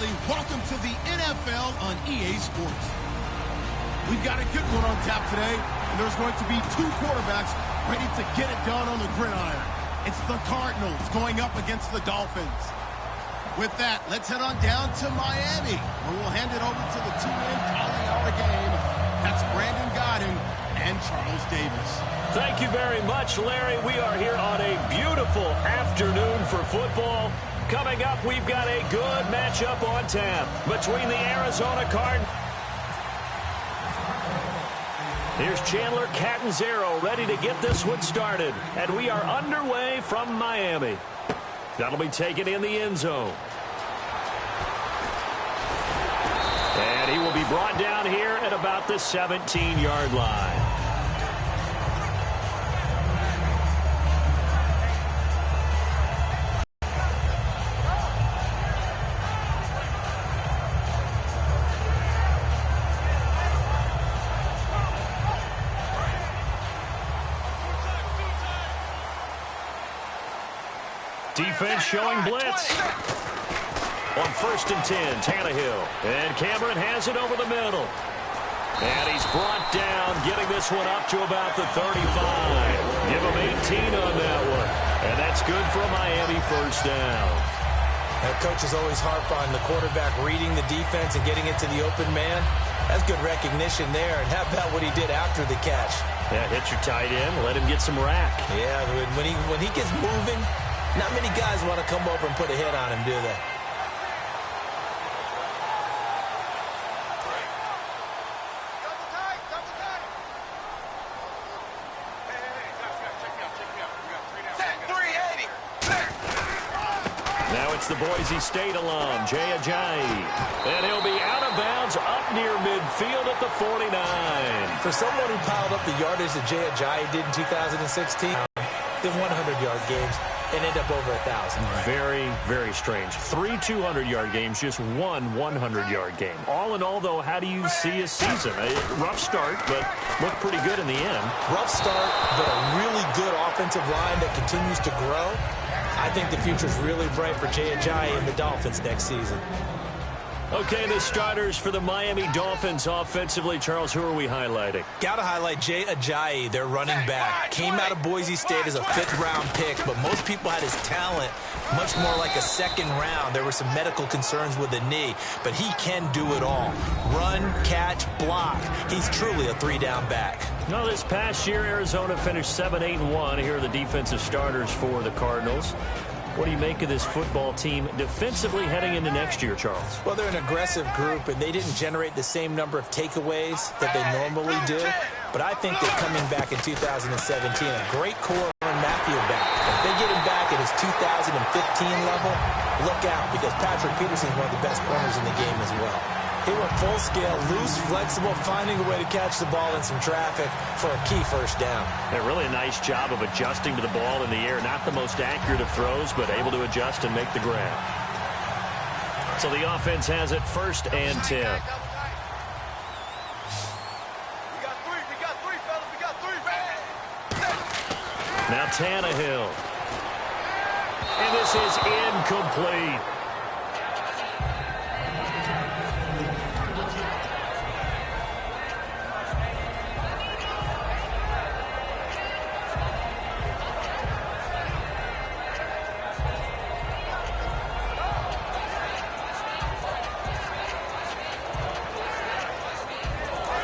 everybody. Welcome to the NFL on EA Sports. We've got a good one on tap today, and there's going to be two quarterbacks ready to get it done on the gridiron. It's the Cardinals going up against the Dolphins. With that, let's head on down to Miami, where we'll hand it over to the two-man calling our game. That's Brandon Godden and Charles Davis. Thank you very much, Larry. We are here on a beautiful afternoon for football. Coming up, we've got a good matchup on tap between the Arizona Cardinals. Here's Chandler Catanzaro ready to get this one started. And we are underway from Miami. That'll be taken in the end zone. And he will be brought down here at about the 17-yard line. Defense showing blitz. On 1st and 10, Tannehill. And Cameron has it over the middle. And he's brought down, getting this one up to about the 35. Give him 18 on that one. And that's good for a Miami first down. That coaches always harp on the quarterback reading the defense and getting it to the open man. That's good recognition there. And how about what he did after the catch? Yeah, hit your tight end, let him get some rack. Yeah, when he gets moving, not many guys want to come over and put a hit on him, do they? Now it's the Boise State alum, Jay Ajayi. And he'll be out of bounds up near midfield at the 49. For someone who piled up the yardage that Jay Ajayi did in 2016, did 100-yard games and end up over 1,000. Very, very strange. 3 200-yard games, just one 100-yard game. All in all, though, how do you see a season? A rough start, but looked pretty good in the end. Rough start, but a really good offensive line that continues to grow. I think the future is really bright for Jay Ajayi and the Dolphins next season. Okay, the starters for the Miami Dolphins offensively. Charles, who are we highlighting? Got to highlight Jay Ajayi, their running back. Came out of Boise State as a 5th-round pick, but most people had his talent much more like a 2nd round. There were some medical concerns with the knee, but he can do it all. Run, catch, block. He's truly a 3-down back. Well, this past year, Arizona finished 7-8-1. Here are the defensive starters for the Cardinals. What do you make of this football team defensively heading into next year, Charles? Well, they're an aggressive group, and they didn't generate the same number of takeaways that they normally do. But I think that coming back in 2017, a great core and Matthew back. If they get him back at his 2015 level, look out, because Patrick Peterson is one of the best corners in the game as well. He went full scale, loose, flexible, finding a way to catch the ball in some traffic for a key first down. Yeah, really a nice job of adjusting to the ball in the air. Not the most accurate of throws, but able to adjust and make the grab. So the offense has it 1st and 10. We got three, fellas. We got three. Now Tannehill. And this is incomplete.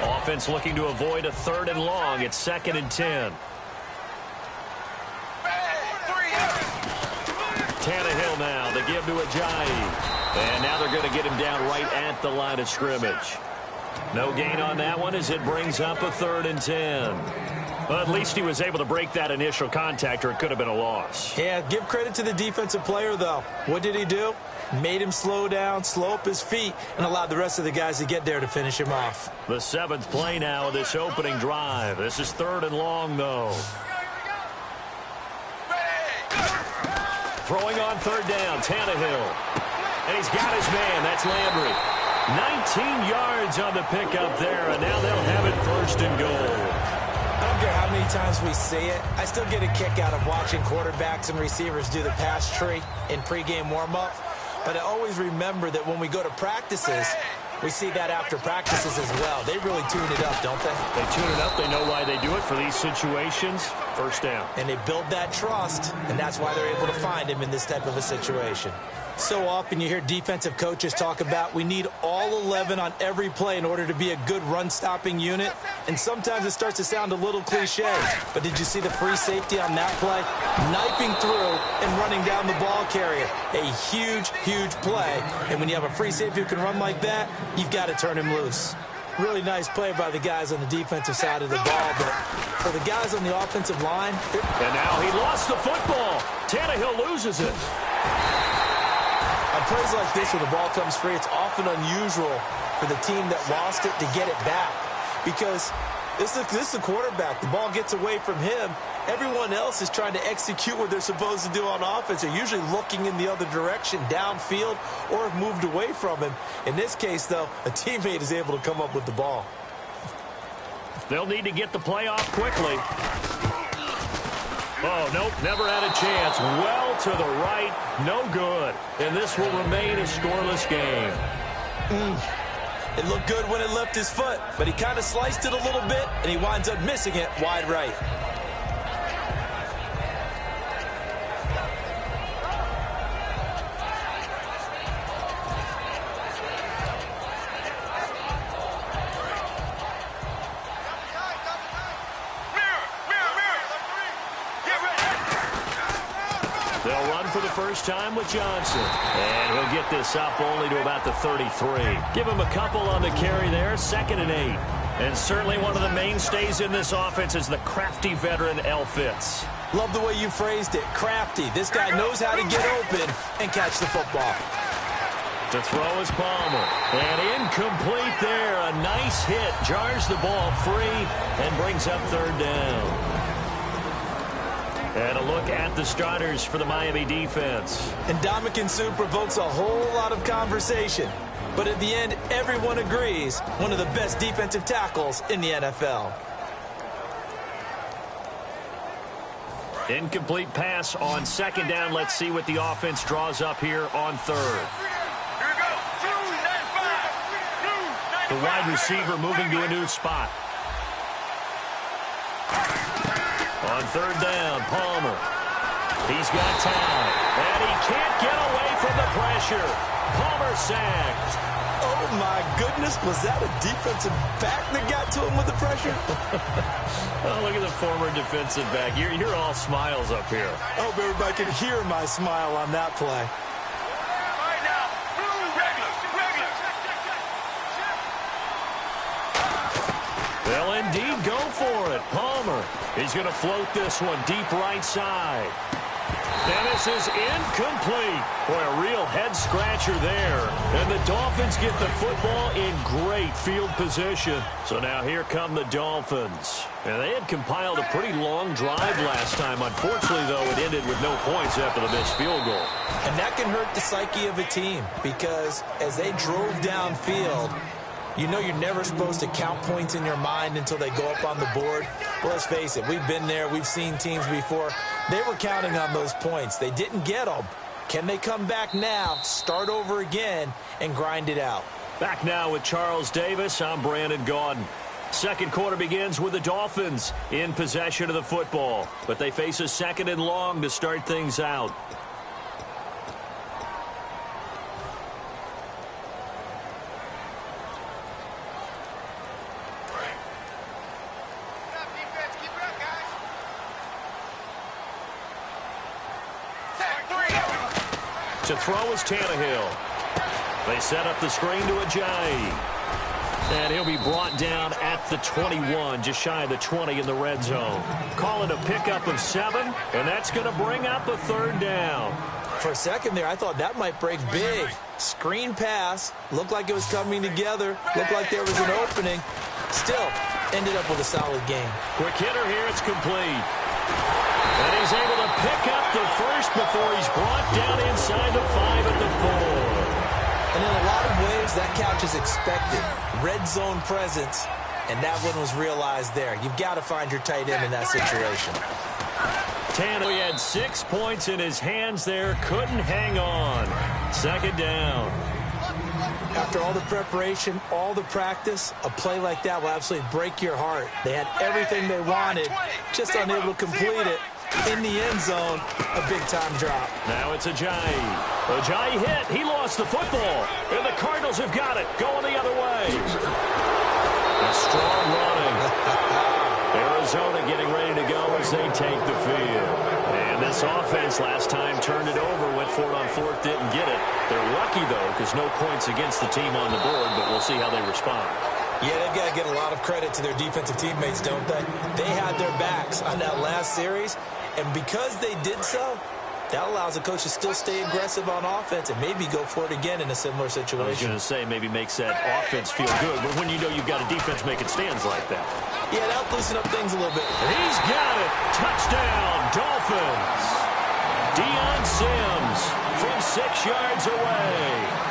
Offense looking to avoid a 3rd and long. It's 2nd and 10. Tannehill now. They give to Ajayi. And now they're going to get him down right at the line of scrimmage. No gain on that one as it brings up a 3rd and 10. Well, at least he was able to break that initial contact, or it could have been a loss. Yeah, give credit to the defensive player, though. What did he do? Made him slow down, slow up his feet, and allowed the rest of the guys to get there to finish him off. The 7th play now of this opening drive. This is 3rd and long, though. Throwing on 3rd down, Tannehill. And he's got his man. That's Landry. 19 yards on the pickup there, and now they'll have it 1st and goal. I don't care how many times we see it. I still get a kick out of watching quarterbacks and receivers do the pass tree in pregame warm-up. But I always remember that when we go to practices, we see that after practices as well. They really tune it up, don't they? They tune it up. They know why they do it for these situations. First down. And they build that trust, and that's why they're able to find him in this type of a situation. So often you hear defensive coaches talk about we need all 11 on every play in order to be a good run-stopping unit. And sometimes it starts to sound a little cliche. But did you see the free safety on that play? Knifing through and running down the ball carrier. A huge, huge play. And when you have a free safety who can run like that, you've got to turn him loose. Really nice play by the guys on the defensive side of the ball. But for the guys on the offensive line... And now he lost the football. Tannehill loses it. On plays like this where the ball comes free, it's often unusual for the team that lost it to get it back. Because this is the quarterback. The ball gets away from him. Everyone else is trying to execute what they're supposed to do on offense. They're usually looking in the other direction, downfield, or have moved away from him. In this case, though, a teammate is able to come up with the ball. They'll need to get the play off quickly. Oh, nope, never had a chance. Well to the right, no good. And this will remain a scoreless game. It looked good when it left his foot, but he kind of sliced it a little bit, and he winds up missing it wide right. They'll run for the first time with Johnson. And he'll get this up only to about the 33. Give him a couple on the carry there, 2nd and 8. And certainly one of the mainstays in this offense is the crafty veteran L. Fitz. Love the way you phrased it, crafty. This guy knows how to get open and catch the football. To throw is Palmer. And incomplete there. A nice hit. Jars the ball free and brings up 3rd down. And a look at the starters for the Miami defense. And Ndamukong Suh provokes a whole lot of conversation. But at the end, everyone agrees one of the best defensive tackles in the NFL. Incomplete pass on 2nd down. Let's see what the offense draws up here on 3rd. The wide receiver moving to a new spot. On 3rd down, Palmer. He's got time. And he can't get away from the pressure. Palmer sacked. Oh, my goodness. Was that a defensive back that got to him with the pressure? Oh, look at the former defensive back. You're all smiles up here. I hope everybody can hear my smile on that play. They'll indeed go for it. Palmer. He's going to float this one deep right side. And this is incomplete. Boy, a real head-scratcher there. And the Dolphins get the football in great field position. So now here come the Dolphins. And they had compiled a pretty long drive last time. Unfortunately, though, it ended with no points after the missed field goal. And that can hurt the psyche of a team because as they drove downfield, you know you're never supposed to count points in your mind until they go up on the board. Well, let's face it, we've been there. We've seen teams before. They were counting on those points. They didn't get them. Can they come back now, start over again, and grind it out? Back now with Charles Davis. I'm Brandon Gaudin. 2nd quarter begins with the Dolphins in possession of the football. But they face a 2nd and long to start things out. To throw is Tannehill. They set up the screen to Ajayi. And he'll be brought down at the 21, just shy of the 20 in the red zone. Call it a pickup of 7, and that's going to bring up a 3rd down. For a second there, I thought that might break big. Screen pass. Looked like it was coming together. Looked like there was an opening. Still, ended up with a solid game. Quick hitter here. It's complete. And he's able to pick up the first before he's brought down inside the 5 at the 4. And in a lot of ways, that couch is expected. Red zone presence, and that one was realized there. You've got to find your tight end in that situation. Tannehill had 6 points in his hands there. Couldn't hang on. Second down. After all the preparation, all the practice, a play like that will absolutely break your heart. They had everything they wanted, just unable to complete it. In the end zone, a big-time drop. Now it's Ajayi. Ajayi hit. He lost the football. And the Cardinals have got it. Going the other way. A strong running. Arizona getting ready to go as they take the field. And this offense last time turned it over, went for it on fourth, didn't get it. They're lucky, though, because no points against the team on the board, but we'll see how they respond. Yeah, they've got to get a lot of credit to their defensive teammates, don't they? They had their backs on that last series, and because they did so, that allows the coach to still stay aggressive on offense and maybe go for it again in a similar situation. I was going to say maybe makes that offense feel good, but when you know you've got a defense making stands like that. Yeah, that'll loosen up things a little bit. He's got it. Touchdown, Dolphins. Deion Sims from 6 yards away.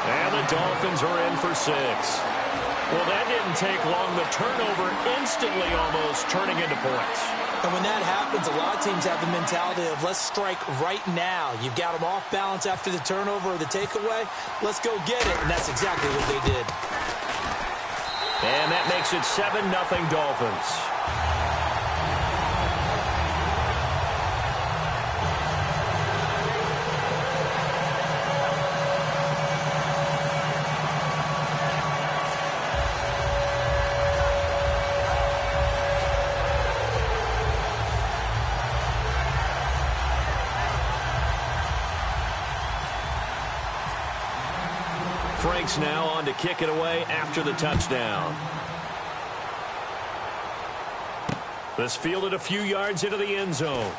And the Dolphins are in for 6. Well, that didn't take long. The turnover instantly almost turning into points. And when that happens, a lot of teams have the mentality of let's strike right now. You've got them off balance after the turnover or the takeaway. Let's go get it. And that's exactly what they did. And that makes it 7-0 Dolphins. Frank's now on to kick it away after the touchdown. This fielded a few yards into the end zone.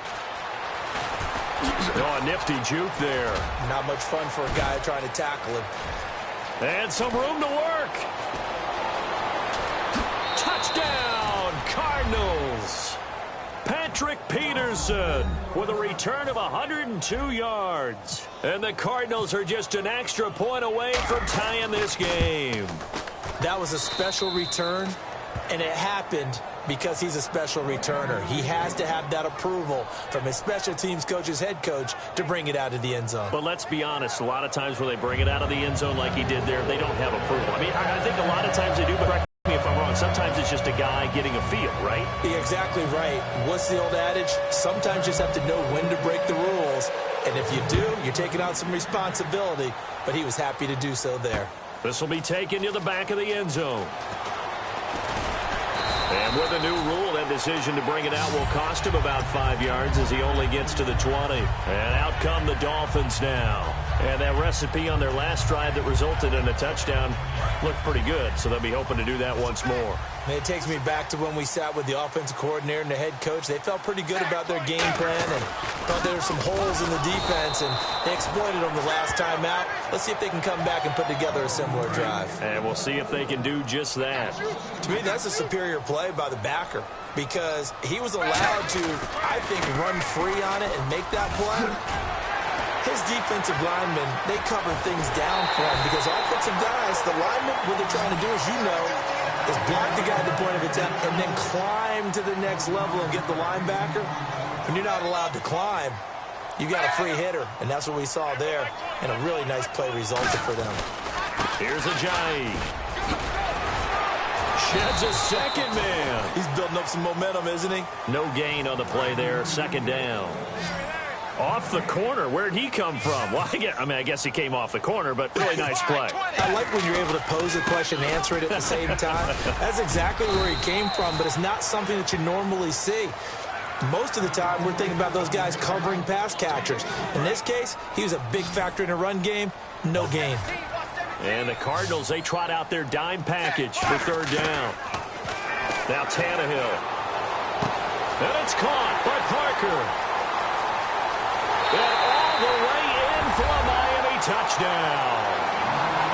Oh, a nifty juke there. Not much fun for a guy trying to tackle him. And some room to work. Touchdown, Cardinals. Patrick Peterson with a return of 102 yards. And the Cardinals are just an extra point away from tying this game. That was a special return, and it happened because he's a special returner. He has to have that approval from his special teams coach's head coach to bring it out of the end zone. But let's be honest, a lot of times when they bring it out of the end zone like he did there, they don't have approval. I mean, I think a lot of times they do, but correct me if I'm wrong. Sometimes it's just a guy getting a feel, right? You're exactly right. What's the old adage? Sometimes you just have to know when to break the rules. And if you do, you're taking on some responsibility. But he was happy to do so there. This will be taken to the back of the end zone. And with a new rule, that decision to bring it out will cost him about 5 yards as he only gets to the 20. And out come the Dolphins now. And that recipe on their last drive that resulted in a touchdown looked pretty good, so they'll be hoping to do that once more. And it takes me back to when we sat with the offensive coordinator and the head coach. They felt pretty good about their game plan and thought there were some holes in the defense, and they exploited them the last time out. Let's see if they can come back and put together a similar drive. And we'll see if they can do just that. To me, that's a superior play by the backer because he was allowed to, I think, run free on it and make that play. His defensive linemen, they cover things down for him because offensive guys, the linemen, what they're trying to do, as you know, is block the guy at the point of attack and then climb to the next level and get the linebacker. When you're not allowed to climb, you got a free hitter, and that's what we saw there, and a really nice play resulted for them. Here's Ajayi. Sheds a second man. He's building up some momentum, isn't he? No gain on the play there. Second down. Off the corner. Where'd he come from? Well, I guess he came off the corner, but really nice play. I like when you're able to pose a question and answer it at the same time. That's exactly where he came from, but it's not something that you normally see. Most of the time, we're thinking about those guys covering pass catchers. In this case, he was a big factor in a run game. No gain. And the Cardinals, they trot out their dime package for third down. Now Tannehill. And it's caught by Parker. And all the way in for a Miami touchdown.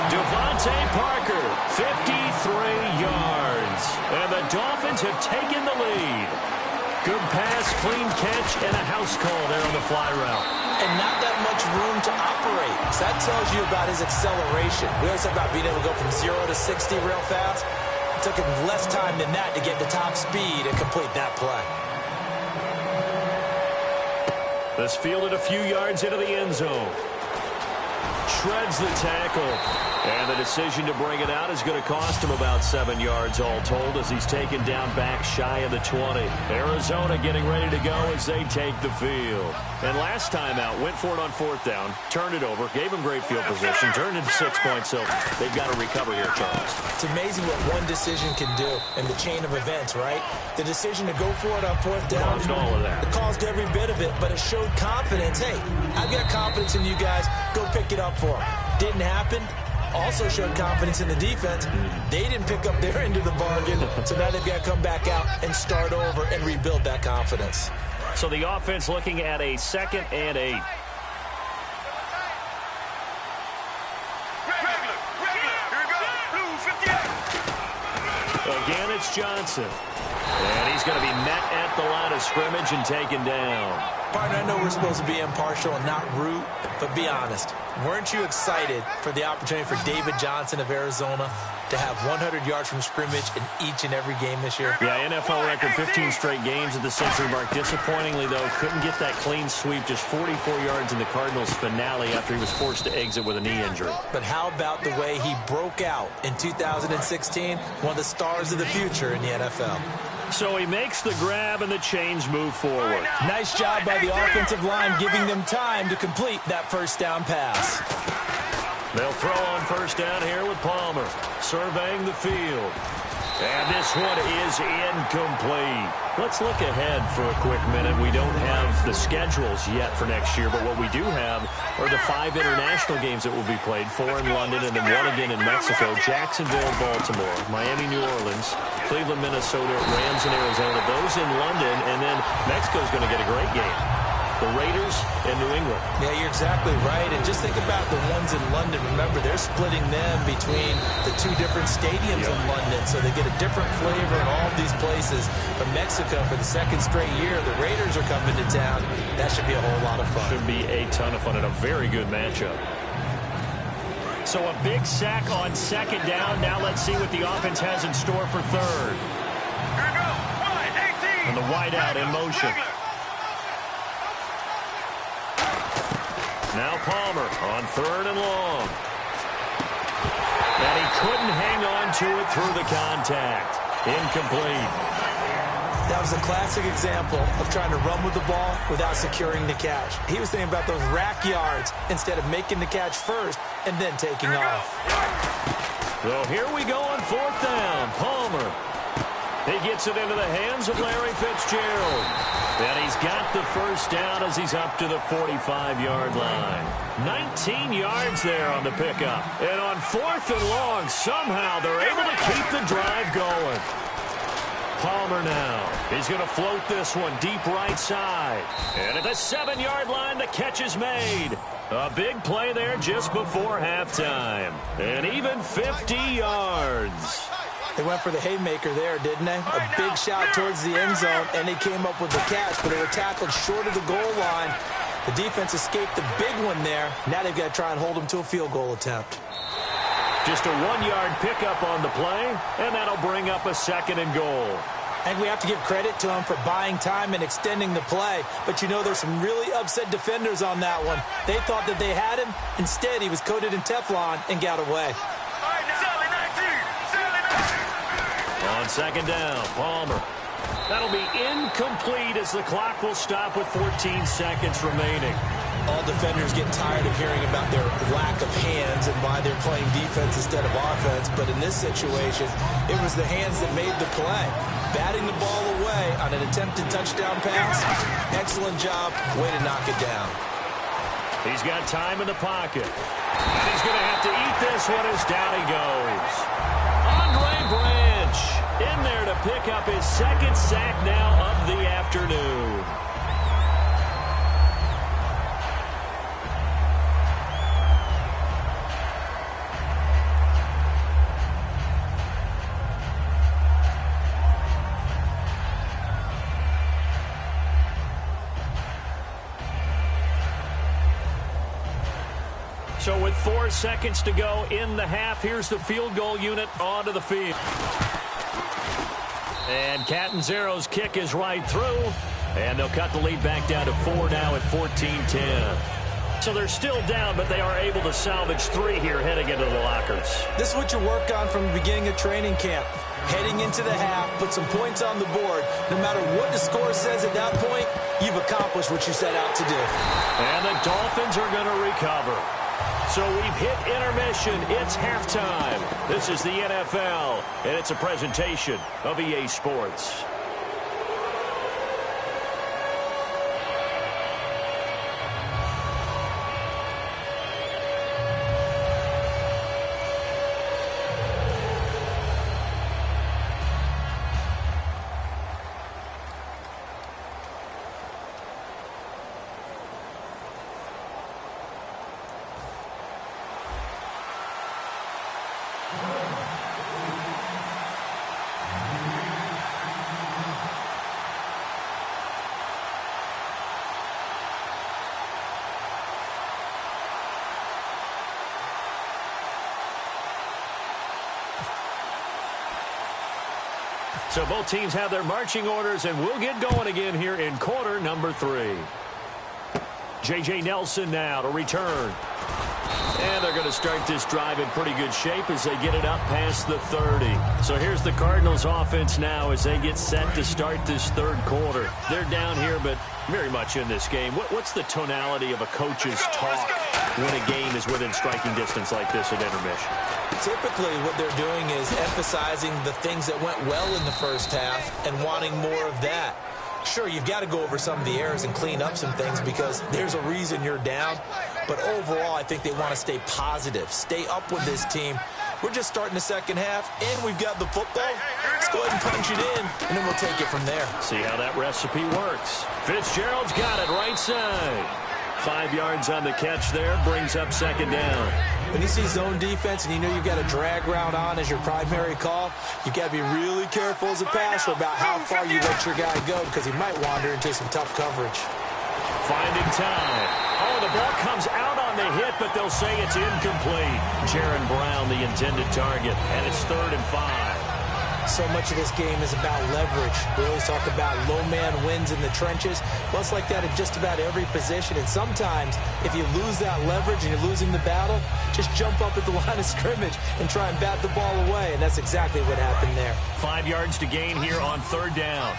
Devontae Parker, 53 yards. And the Dolphins have taken the lead. Good pass, clean catch, and a house call there on the fly route. And not that much room to operate. So that tells you about his acceleration. We always talk about being able to go from 0 to 60 real fast. It took him less time than that to get the top speed and complete that play. This fielded a few yards into the end zone. shreds the tackle. And the decision to bring it out is going to cost him about 7 yards all told as he's taken down back shy of the 20. Arizona getting ready to go as they take the field. And last time out, went for it on 4th down, turned it over, gave him great field position, turned into 6 points, so they've got to recover here, Charles. It's amazing what one decision can do in the chain of events, right? The decision to go for it on 4th down. Caused all of that. It caused every bit of it, but it showed confidence. Hey, I've got confidence in you guys. Go pick it up for them. Didn't happen. Also showed confidence in the defense. They didn't pick up their end of the bargain, so now they've got to come back out and start over and rebuild that confidence. So the offense looking at a 2nd and 8. Again, it's Johnson. And he's going to be met at the line of scrimmage and taken down. Partner, I know we're supposed to be impartial and not root, but be honest. Weren't you excited for the opportunity for David Johnson of Arizona to have 100 yards from scrimmage in each and every game this year? Yeah, NFL record 15 straight games at the century mark. Disappointingly, though, couldn't get that clean sweep, just 44 yards in the Cardinals' finale after he was forced to exit with a knee injury. But how about the way he broke out in 2016? One of the stars of the future in the NFL. So he makes the grab and the chains move forward. Nice job by the offensive line giving them time to complete that 1st down pass. They'll throw on 1st down here with Palmer surveying the field. And this one is incomplete. Let's look ahead for a quick minute. We don't have the schedules yet for next year, but what we do have are the 5 international games that will be played, 4 in London and then 1 again in Mexico, Jacksonville, Baltimore, Miami, New Orleans, Cleveland, Minnesota, Rams, and Arizona. Those in London, and then Mexico's going to get a great game. The Raiders and New England. Yeah, you're exactly right. And just think about the ones in London. Remember, they're splitting them between the 2 different stadiums in London, so they get a different flavor in all of these places. But Mexico, for the 2nd straight year, the Raiders are coming to town. That should be a whole lot of fun. Should be a ton of fun and a very good matchup. So a big sack on 2nd down. Now let's see what the offense has in store for 3rd. Here we go. Wide, 18. And the wide out in motion. Now Palmer on 3rd and long. And he couldn't hang on to it through the contact. Incomplete. That was a classic example of trying to run with the ball without securing the catch. He was thinking about those rack yards instead of making the catch first and then taking off. So here we go on 4th down. Palmer. He gets it into the hands of Larry Fitzgerald. And he's got the 1st down as he's up to the 45-yard line. 19 yards there on the pickup. And on 4th and long, somehow they're able to keep the drive going. Palmer now. He's going to float this one deep right side. And at the 7-yard line, the catch is made. A big play there just before halftime. And even 50 yards. They went for the haymaker there, didn't they? A big shot towards the end zone, and they came up with the catch, but they were tackled short of the goal line. The defense escaped the big one there. Now they've got to try and hold them to a field goal attempt. Just a 1-yard pickup on the play, and that'll bring up a 2nd and goal. And we have to give credit to him for buying time and extending the play. But, you know, there's some really upset defenders on that one. They thought that they had him. Instead, he was coated in Teflon and got away. On 2nd down, Palmer. That'll be incomplete as the clock will stop with 14 seconds remaining. All defenders get tired of hearing about their lack of hands and why they're playing defense instead of offense. But in this situation, it was the hands that made the play. Batting the ball away on an attempted touchdown pass. Excellent job. Way to knock it down. He's got time in the pocket. And he's going to have to eat this one as down he goes. Andre Branch in there to pick up his 2nd sack now of the afternoon. So with 4 seconds to go in the half, here's the field goal unit onto the field. And Catanzaro's kick is right through. And they'll cut the lead back down to 4 now at 14-10. So they're still down, but they are able to salvage 3 here heading into the lockers. This is what you work on from the beginning of training camp. Heading into the half, put some points on the board. No matter what the score says at that point, you've accomplished what you set out to do. And the Dolphins are going to recover. So we've hit intermission. It's halftime. This is the NFL, and it's a presentation of EA Sports. So both teams have their marching orders, and we'll get going again here in quarter number 3. J.J. Nelson now to return. And they're going to start this drive in pretty good shape as they get it up past the 30. So here's the Cardinals offense now as they get set to start this third quarter. They're down here, but very much in this game. What's the tonality of a coach's talk when a game is within striking distance like this at intermission? Typically, what they're doing is emphasizing the things that went well in the first half and wanting more of that. Sure, you've got to go over some of the errors and clean up some things because there's a reason you're down. But overall, I think they want to stay positive, stay up with this team. We're just starting the second half, and we've got the football. Let's go ahead and punch it in, and then we'll take it from there. See how that recipe works. Fitzgerald's got it right side. 5 yards on the catch there, brings up second down. When you see zone defense and you know you've got a drag route on as your primary call, you've got to be really careful as a passer about how far you let your guy go because he might wander into some tough coverage. Finding time. Oh, the ball comes out on the hit, but they'll say it's incomplete. Jaron Brown, the intended target, and it's 3rd and 5. So much of this game is about leverage. We always talk about low man wins in the trenches. Well, it's like that at just about every position. And sometimes, if you lose that leverage and you're losing the battle, just jump up at the line of scrimmage and try and bat the ball away. And that's exactly what happened there. 5 yards to gain here on 3rd down.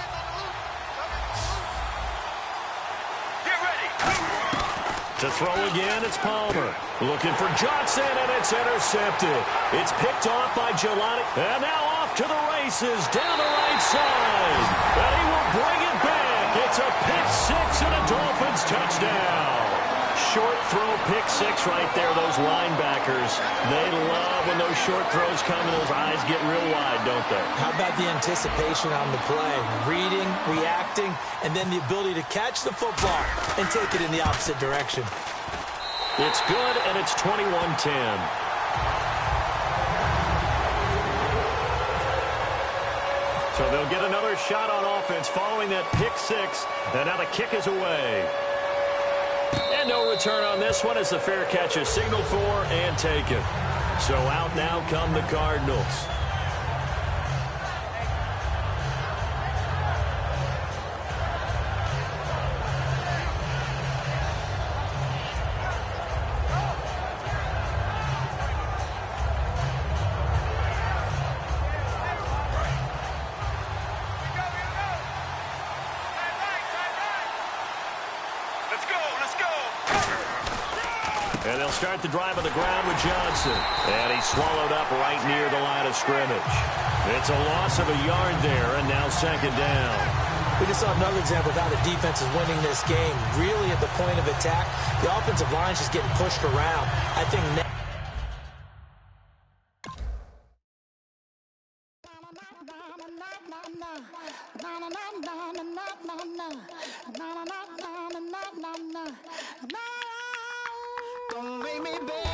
Get ready. To throw again, it's Palmer. Looking for Johnson, and it's intercepted. It's picked off by Jelani. And now off to the races, down the right side. And he will bring it back. It's a pick 6 and a Dolphins touchdown. Short throw, pick 6 right there. Those linebackers, they love when those short throws come and those eyes get real wide, don't they? How about the anticipation on the play? Reading, reacting, and then the ability to catch the football and take it in the opposite direction. It's good, and it's 21-10. So they'll get another shot on offense following that pick 6, and now the kick is away. And no return on this one as the fair catch is signaled for and taken. So out now come the Cardinals. And they'll start the drive on the ground with Johnson. And he's swallowed up right near the line of scrimmage. It's a loss of a yard there, and now second down. We just saw another example of how the defense is winning this game. Really at the point of attack, the offensive line's just getting pushed around. I think Don't make me beg.